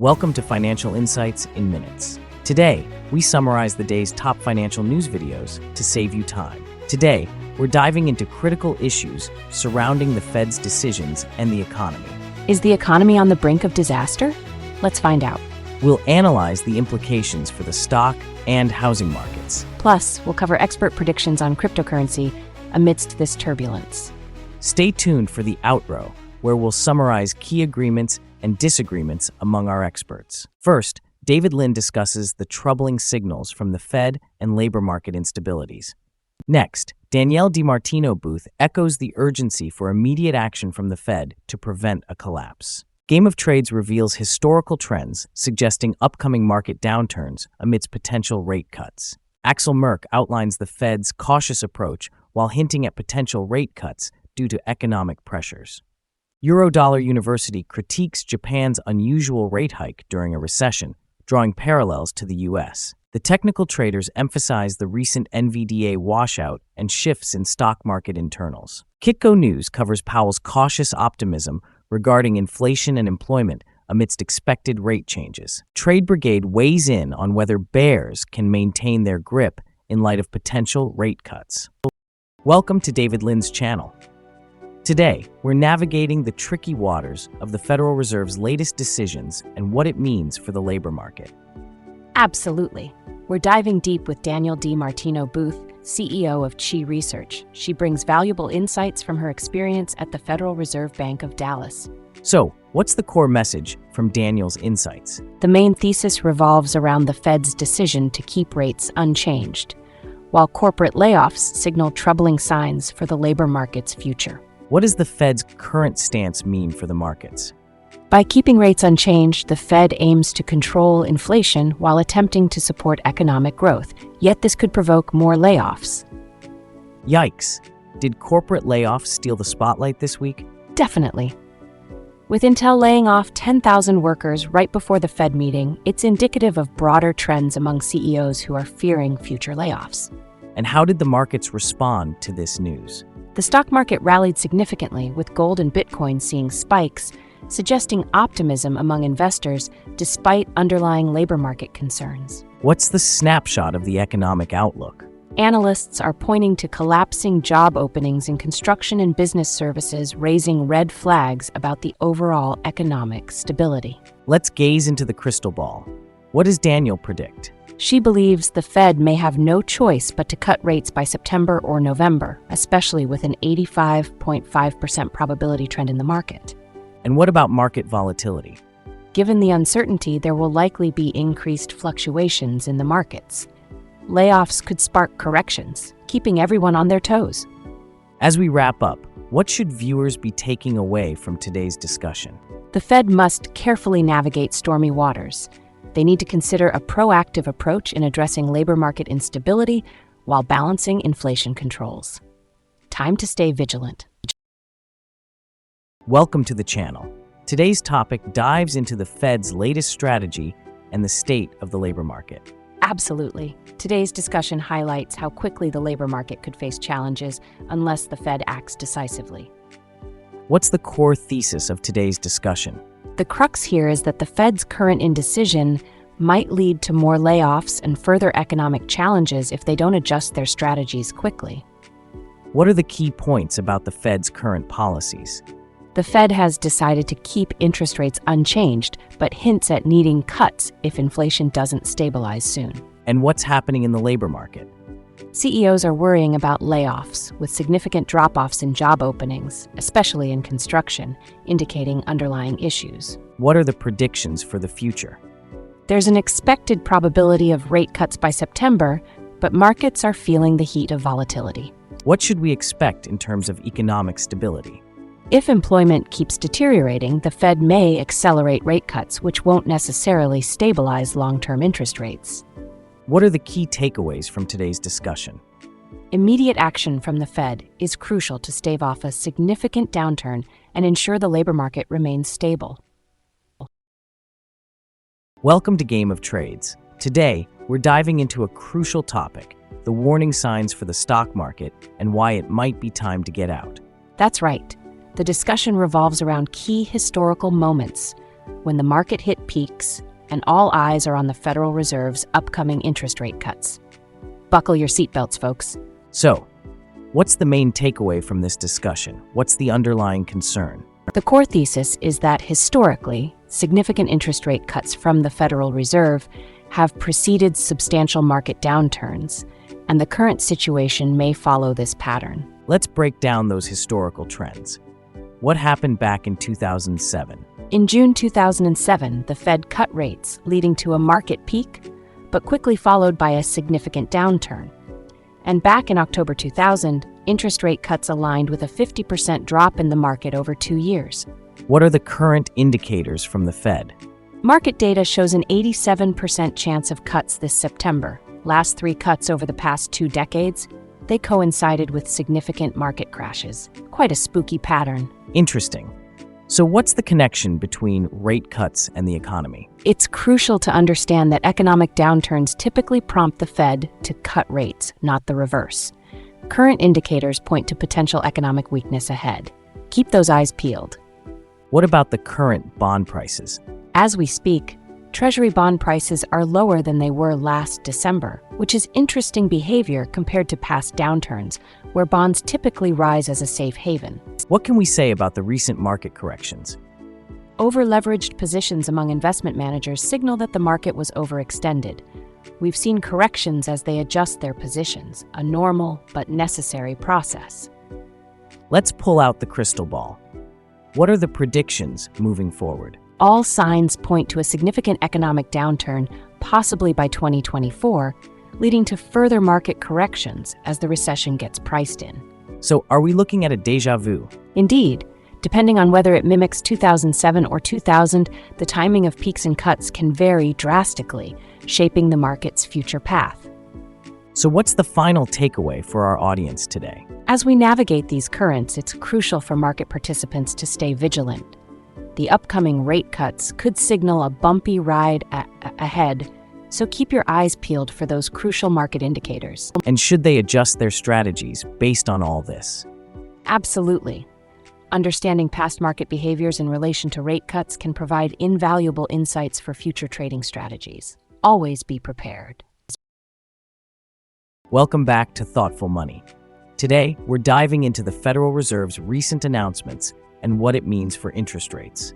Welcome to Financial Insights in Minutes. Today, we summarize the day's top financial news videos to save you time. Today, we're diving into critical issues surrounding the Fed's decisions and the economy. Is the economy on the brink of disaster? Let's find out. We'll analyze the implications for the stock and housing markets. Plus, we'll cover expert predictions on cryptocurrency amidst this turbulence. Stay tuned for the outro, where we'll summarize key agreements and disagreements among our experts. First, David Lynn discusses the troubling signals from the Fed and labor market instabilities. Next, Danielle DiMartino booth echoes the urgency for immediate action from the Fed to prevent a collapse. Game of Trades reveals historical trends suggesting upcoming market downturns amidst potential rate cuts. Axel Merk outlines the Fed's cautious approach while hinting at potential rate cuts due to economic pressures. Eurodollar University critiques Japan's unusual rate hike during a recession, drawing parallels to the U.S. The technical traders emphasize the recent NVDA washout and shifts in stock market internals. Kitco News covers Powell's cautious optimism regarding inflation and employment amidst expected rate changes. Trade Brigade weighs in on whether bears can maintain their grip in light of potential rate cuts. Welcome to David Lynn's channel. Today, we're navigating the tricky waters of the Federal Reserve's latest decisions and what it means for the labor market. Absolutely. We're diving deep with Danielle DiMartino Booth, CEO of Chi Research. She brings valuable insights from her experience at the Federal Reserve Bank of Dallas. So, what's the core message from Danielle's insights? The main thesis revolves around the Fed's decision to keep rates unchanged, while corporate layoffs signal troubling signs for the labor market's future. What does the Fed's current stance mean for the markets? By keeping rates unchanged, the Fed aims to control inflation while attempting to support economic growth, yet this could provoke more layoffs. Yikes! Did corporate layoffs steal the spotlight this week? Definitely. With Intel laying off 10,000 workers right before the Fed meeting, it's indicative of broader trends among CEOs who are fearing future layoffs. And how did the markets respond to this news? The stock market rallied significantly, with gold and Bitcoin seeing spikes, suggesting optimism among investors despite underlying labor market concerns. What's the snapshot of the economic outlook? Analysts are pointing to collapsing job openings in construction and business services, raising red flags about the overall economic stability. Let's gaze into the crystal ball. What does Danielle predict? She believes the Fed may have no choice but to cut rates by September or November, especially with an 85.5% probability trend in the market. And what about market volatility? Given the uncertainty, there will likely be increased fluctuations in the markets. Layoffs could spark corrections, keeping everyone on their toes. As we wrap up, what should viewers be taking away from today's discussion? The Fed must carefully navigate stormy waters. They need to consider a proactive approach in addressing labor market instability while balancing inflation controls. Time to stay vigilant. Welcome to the channel. Today's topic dives into the Fed's latest strategy and the state of the labor market. Absolutely. Today's discussion highlights how quickly the labor market could face challenges unless the Fed acts decisively. What's the core thesis of today's discussion? The crux here is that the Fed's current indecision might lead to more layoffs and further economic challenges if they don't adjust their strategies quickly. What are the key points about the Fed's current policies? The Fed has decided to keep interest rates unchanged, but hints at needing cuts if inflation doesn't stabilize soon. And what's happening in the labor market? CEOs are worrying about layoffs, with significant drop-offs in job openings, especially in construction, indicating underlying issues. What are the predictions for the future? There's an expected probability of rate cuts by September, but markets are feeling the heat of volatility. What should we expect in terms of economic stability? If employment keeps deteriorating, the Fed may accelerate rate cuts, which won't necessarily stabilize long-term interest rates. What are the key takeaways from today's discussion? Immediate action from the Fed is crucial to stave off a significant downturn and ensure the labor market remains stable. Welcome to Game of Trades. Today, we're diving into a crucial topic, the warning signs for the stock market and why it might be time to get out. That's right. The discussion revolves around key historical moments, when the market hit peaks and all eyes are on the Federal Reserve's upcoming interest rate cuts. Buckle your seatbelts, folks. So, what's the main takeaway from this discussion? What's the underlying concern? The core thesis is that historically, significant interest rate cuts from the Federal Reserve have preceded substantial market downturns, and the current situation may follow this pattern. Let's break down those historical trends. What happened back in 2007? In June 2007, the Fed cut rates, leading to a market peak, but quickly followed by a significant downturn. And back in October 2000, interest rate cuts aligned with a 50% drop in the market over 2 years. What are the current indicators from the Fed? Market data shows an 87% chance of cuts this September. Last 3 cuts over the past 2 decades, they coincided with significant market crashes. Quite a spooky pattern. Interesting. So what's the connection between rate cuts and the economy? It's crucial to understand that economic downturns typically prompt the Fed to cut rates, not the reverse. Current indicators point to potential economic weakness ahead. Keep those eyes peeled. What about the current bond prices? As we speak, Treasury bond prices are lower than they were last December, which is interesting behavior compared to past downturns, where bonds typically rise as a safe haven. What can we say about the recent market corrections? Over-leveraged positions among investment managers signal that the market was overextended. We've seen corrections as they adjust their positions, a normal but necessary process. Let's pull out the crystal ball. What are the predictions moving forward? All signs point to a significant economic downturn, possibly by 2024, leading to further market corrections as the recession gets priced in. So, are we looking at a déjà vu? Indeed. Depending on whether it mimics 2007 or 2000, the timing of peaks and cuts can vary drastically, shaping the market's future path. So, what's the final takeaway for our audience today? As we navigate these currents, it's crucial for market participants to stay vigilant. The upcoming rate cuts could signal a bumpy ride ahead, so keep your eyes peeled for those crucial market indicators. And should they adjust their strategies based on all this? Absolutely. Understanding past market behaviors in relation to rate cuts can provide invaluable insights for future trading strategies. Always be prepared. Welcome back to Thoughtful Money. Today, we're diving into the Federal Reserve's recent announcements and what it means for interest rates.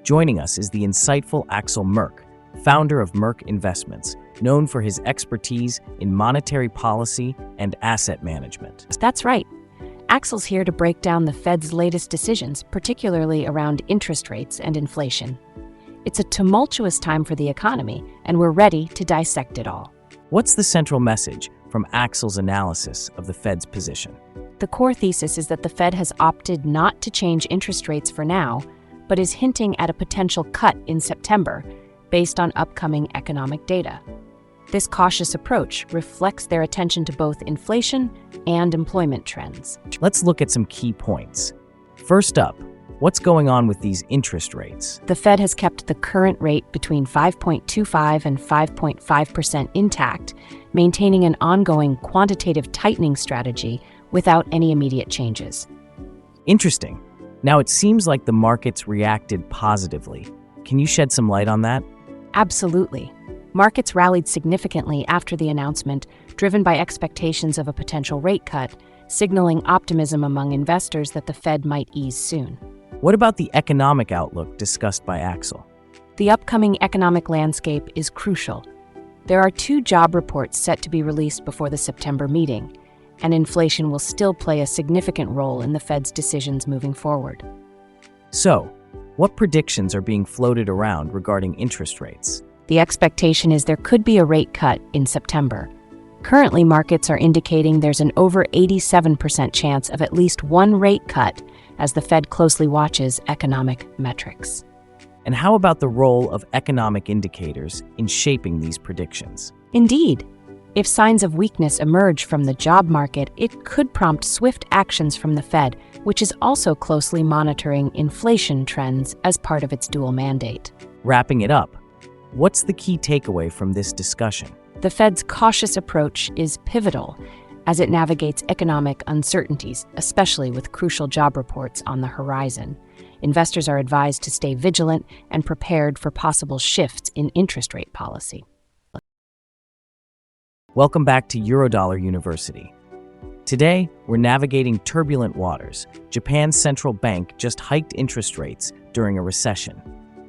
Joining us is the insightful Axel Merk, founder of Merk Investments, known for his expertise in monetary policy and asset management. That's right. Axel's here to break down the Fed's latest decisions, particularly around interest rates and inflation. It's a tumultuous time for the economy, and we're ready to dissect it all. What's the central message from Axel's analysis of the Fed's position? The core thesis is that the Fed has opted not to change interest rates for now, but is hinting at a potential cut in September based on upcoming economic data. This cautious approach reflects their attention to both inflation and employment trends. Let's look at some key points. First up, what's going on with these interest rates? The Fed has kept the current rate between 5.25 and 5.5% intact, maintaining an ongoing quantitative tightening strategy without any immediate changes. Interesting. Now, it seems like the markets reacted positively. Can you shed some light on that? Absolutely. Markets rallied significantly after the announcement, driven by expectations of a potential rate cut, signaling optimism among investors that the Fed might ease soon. What about the economic outlook discussed by Axel? The upcoming economic landscape is crucial. There are 2 job reports set to be released before the September meeting, and inflation will still play a significant role in the Fed's decisions moving forward. So, what predictions are being floated around regarding interest rates? The expectation is there could be a rate cut in September. Currently, markets are indicating there's an over 87% chance of at least one rate cut as the Fed closely watches economic metrics. And how about the role of economic indicators in shaping these predictions? Indeed, if signs of weakness emerge from the job market, it could prompt swift actions from the Fed, which is also closely monitoring inflation trends as part of its dual mandate. Wrapping it up, what's the key takeaway from this discussion? The Fed's cautious approach is pivotal, as it navigates economic uncertainties, especially with crucial job reports on the horizon. Investors are advised to stay vigilant and prepared for possible shifts in interest rate policy. Welcome back to Eurodollar University. Today, we're navigating turbulent waters. Japan's central bank just hiked interest rates during a recession.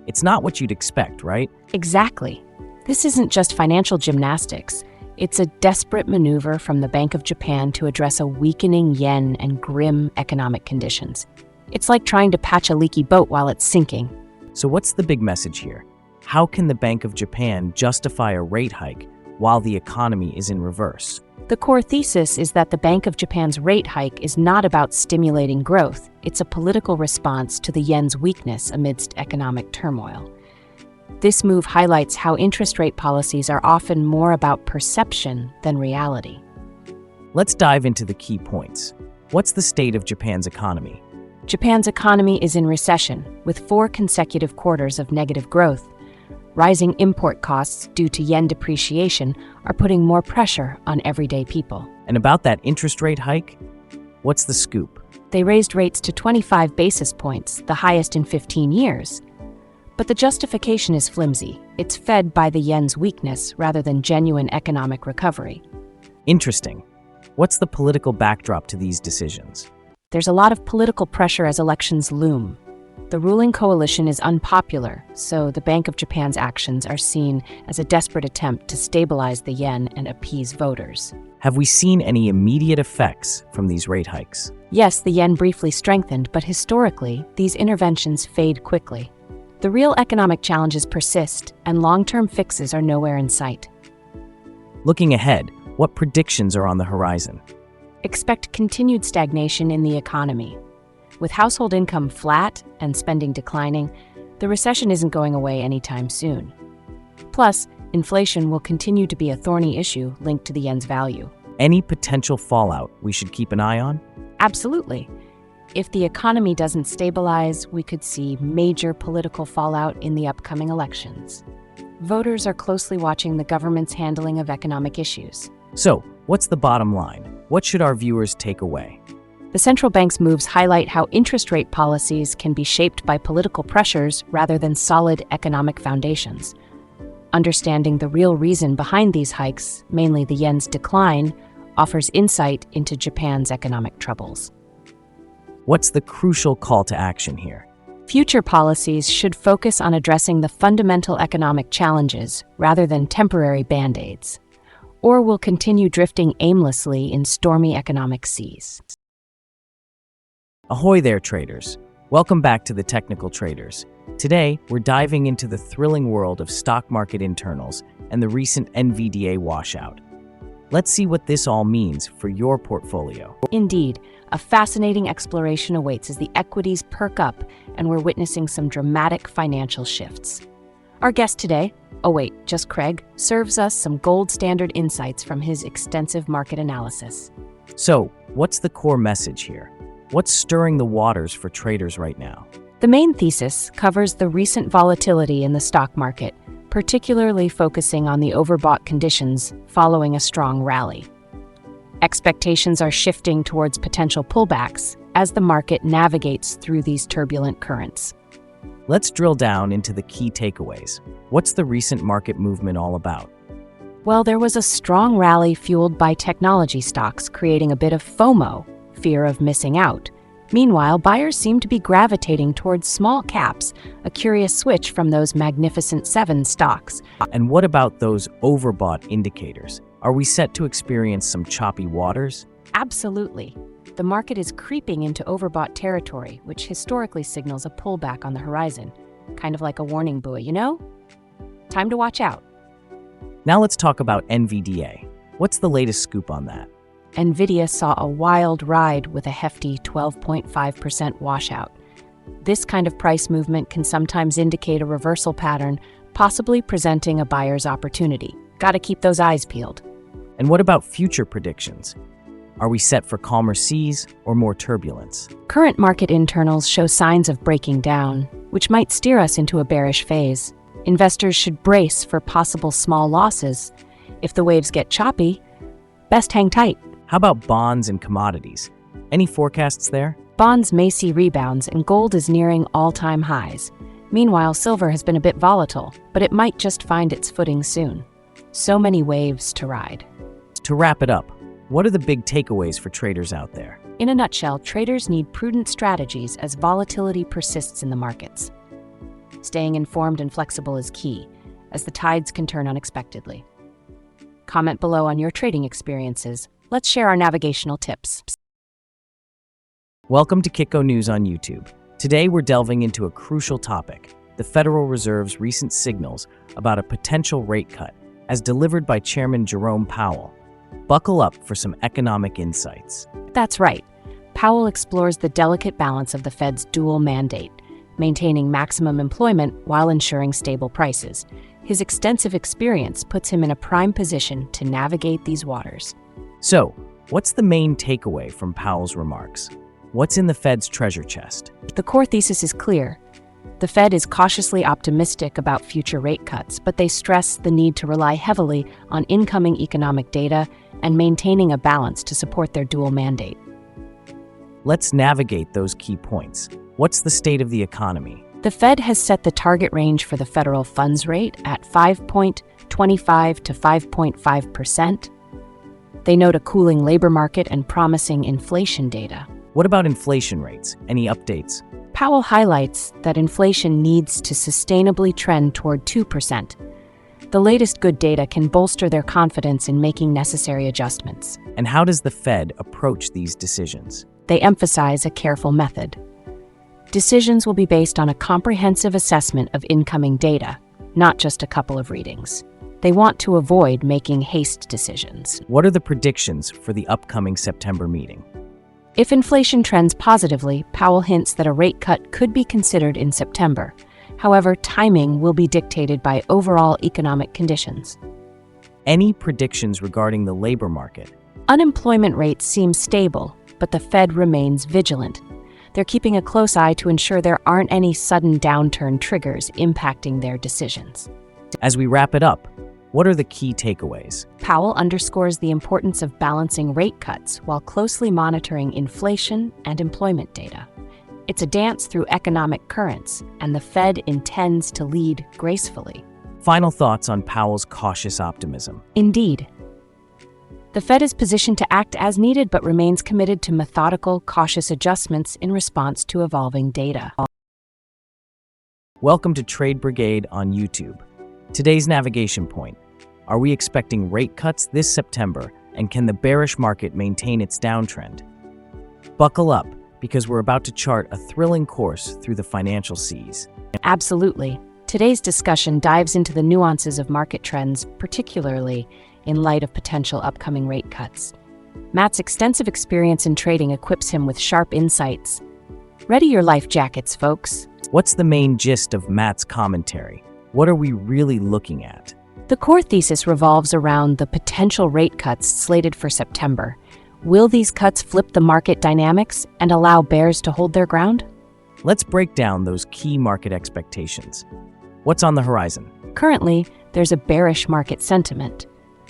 It's not what you'd expect, right? Exactly. This isn't just financial gymnastics. It's a desperate maneuver from the Bank of Japan to address a weakening yen and grim economic conditions. It's like trying to patch a leaky boat while it's sinking. So what's the big message here? How can the Bank of Japan justify a rate hike while the economy is in reverse? The core thesis is that the Bank of Japan's rate hike is not about stimulating growth. It's a political response to the yen's weakness amidst economic turmoil. This move highlights how interest rate policies are often more about perception than reality. Let's dive into the key points. What's the state of Japan's economy? Japan's economy is in recession, with 4 consecutive quarters of negative growth. Rising import costs due to yen depreciation are putting more pressure on everyday people. And about that interest rate hike, what's the scoop? They raised rates to 25 basis points, the highest in 15 years. But the justification is flimsy. It's fed by the yen's weakness rather than genuine economic recovery. Interesting. What's the political backdrop to these decisions? There's a lot of political pressure as elections loom. The ruling coalition is unpopular, so the Bank of Japan's actions are seen as a desperate attempt to stabilize the yen and appease voters. Have we seen any immediate effects from these rate hikes? Yes, the yen briefly strengthened, but historically, these interventions fade quickly. The real economic challenges persist, and long-term fixes are nowhere in sight. Looking ahead, what predictions are on the horizon? Expect continued stagnation in the economy. With household income flat and spending declining, the recession isn't going away anytime soon. Plus, inflation will continue to be a thorny issue linked to the yen's value. Any potential fallout we should keep an eye on? Absolutely. If the economy doesn't stabilize, we could see major political fallout in the upcoming elections. Voters are closely watching the government's handling of economic issues. So, what's the bottom line? What should our viewers take away? The central bank's moves highlight how interest rate policies can be shaped by political pressures rather than solid economic foundations. Understanding the real reason behind these hikes, mainly the yen's decline, offers insight into Japan's economic troubles. What's the crucial call to action here? Future policies should focus on addressing the fundamental economic challenges rather than temporary band-aids, or will continue drifting aimlessly in stormy economic seas. Ahoy there, traders! Welcome back to the Technical Traders. Today, we're diving into the thrilling world of stock market internals and the recent NVDA washout. Let's see what this all means for your portfolio. Indeed, a fascinating exploration awaits as the equities perk up and we're witnessing some dramatic financial shifts. Our guest today, just Craig, serves us some gold standard insights from his extensive market analysis. So, what's the core message here? What's stirring the waters for traders right now? The main thesis covers the recent volatility in the stock market, particularly focusing on the overbought conditions following a strong rally. Expectations are shifting towards potential pullbacks as the market navigates through these turbulent currents. Let's drill down into the key takeaways. What's the recent market movement all about? Well, there was a strong rally fueled by technology stocks, creating a bit of FOMO, fear of missing out. Meanwhile, buyers seem to be gravitating towards small caps, a curious switch from those Magnificent Seven stocks. And what about those overbought indicators? Are we set to experience some choppy waters? Absolutely. The market is creeping into overbought territory, which historically signals a pullback on the horizon. Kind of like a warning buoy, you know? Time to watch out. Now let's talk about NVDA. What's the latest scoop on that? NVIDIA saw a wild ride with a hefty 12.5% washout. This kind of price movement can sometimes indicate a reversal pattern, possibly presenting a buyer's opportunity. Gotta keep those eyes peeled. And what about future predictions? Are we set for calmer seas or more turbulence? Current market internals show signs of breaking down, which might steer us into a bearish phase. Investors should brace for possible small losses. If the waves get choppy, best hang tight. How about bonds and commodities? Any forecasts there? Bonds may see rebounds and gold is nearing all-time highs. Meanwhile, silver has been a bit volatile, but it might just find its footing soon. So many waves to ride. To wrap it up, what are the big takeaways for traders out there? In a nutshell, traders need prudent strategies as volatility persists in the markets. Staying informed and flexible is key, as the tides can turn unexpectedly. Comment below on your trading experiences. Let's share our navigational tips. Welcome to Kitco News on YouTube. Today we're delving into a crucial topic, the Federal Reserve's recent signals about a potential rate cut, as delivered by Chairman Jerome Powell. Buckle up for some economic insights. That's right. Powell explores the delicate balance of the Fed's dual mandate, maintaining maximum employment while ensuring stable prices. His extensive experience puts him in a prime position to navigate these waters. So, what's the main takeaway from Powell's remarks? What's in the Fed's treasure chest? The core thesis is clear. The Fed is cautiously optimistic about future rate cuts, but they stress the need to rely heavily on incoming economic data and maintaining a balance to support their dual mandate. Let's navigate those key points. What's the state of the economy? The Fed has set the target range for the federal funds rate at 5.25 to 5.5%. They note a cooling labor market and promising inflation data. What about inflation rates? Any updates? Powell highlights that inflation needs to sustainably trend toward 2%. The latest good data can bolster their confidence in making necessary adjustments. And how does the Fed approach these decisions? They emphasize a careful method. Decisions will be based on a comprehensive assessment of incoming data, not just a couple of readings. They want to avoid making haste decisions. What are the predictions for the upcoming September meeting? If inflation trends positively, Powell hints that a rate cut could be considered in September. However, timing will be dictated by overall economic conditions. Any predictions regarding the labor market? Unemployment rates seem stable, but the Fed remains vigilant. They're keeping a close eye to ensure there aren't any sudden downturn triggers impacting their decisions. As we wrap it up, what are the key takeaways? Powell underscores the importance of balancing rate cuts while closely monitoring inflation and employment data. It's a dance through economic currents, and the Fed intends to lead gracefully. Final thoughts on Powell's cautious optimism. Indeed. The Fed is positioned to act as needed but remains committed to methodical, cautious adjustments in response to evolving data. Welcome to Trade Brigade on YouTube. Today's navigation point. Are we expecting rate cuts this September, and can the bearish market maintain its downtrend? Buckle up, because we're about to chart a thrilling course through the financial seas. Absolutely. Today's discussion dives into the nuances of market trends, particularly in light of potential upcoming rate cuts. Matt's extensive experience in trading equips him with sharp insights. Ready your life jackets, folks. What's the main gist of Matt's commentary? What are we really looking at? The core thesis revolves around the potential rate cuts slated for September. Will these cuts flip the market dynamics and allow bears to hold their ground? Let's break down those key market expectations. What's on the horizon? Currently, there's a bearish market sentiment.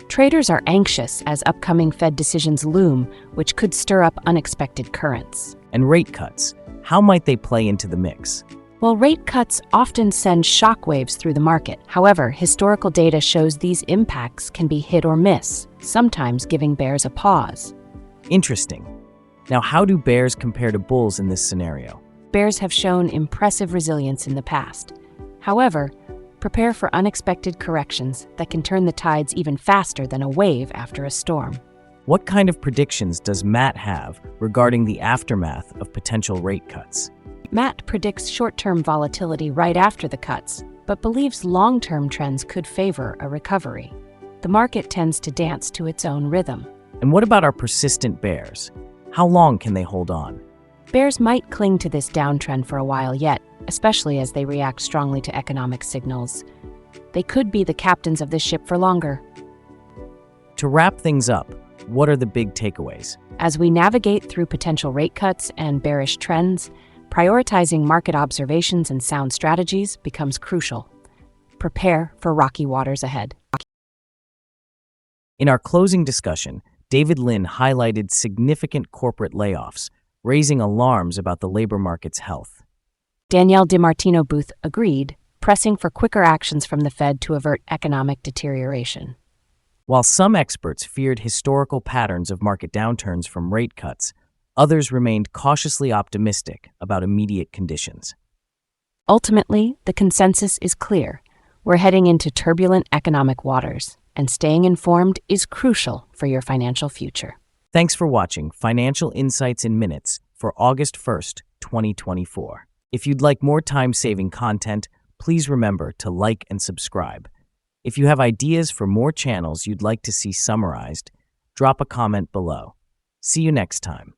Traders are anxious as upcoming Fed decisions loom, which could stir up unexpected currents. And rate cuts, how might they play into the mix? Well, rate cuts often send shockwaves through the market. However, historical data shows these impacts can be hit or miss, sometimes giving bears a pause. Interesting. Now, how do bears compare to bulls in this scenario? Bears have shown impressive resilience in the past. However, prepare for unexpected corrections that can turn the tides even faster than a wave after a storm. What kind of predictions does Matt have regarding the aftermath of potential rate cuts? Matt predicts short-term volatility right after the cuts, but believes long-term trends could favor a recovery. The market tends to dance to its own rhythm. And what about our persistent bears? How long can they hold on? Bears might cling to this downtrend for a while yet, especially as they react strongly to economic signals. They could be the captains of this ship for longer. To wrap things up, what are the big takeaways? As we navigate through potential rate cuts and bearish trends, prioritizing market observations and sound strategies becomes crucial. Prepare for rocky waters ahead. In our closing discussion, David Lin highlighted significant corporate layoffs, raising alarms about the labor market's health. Danielle DiMartino Booth agreed, pressing for quicker actions from the Fed to avert economic deterioration. While some experts feared historical patterns of market downturns from rate cuts, others remained cautiously optimistic about immediate conditions. Ultimately, the consensus is clear. We're heading into turbulent economic waters, and staying informed is crucial for your financial future. Thanks for watching Financial Insights in Minutes for August 1st, 2024. If you'd like more time-saving content, please remember to like and subscribe. If you have ideas for more channels you'd like to see summarized, drop a comment below. See you next time.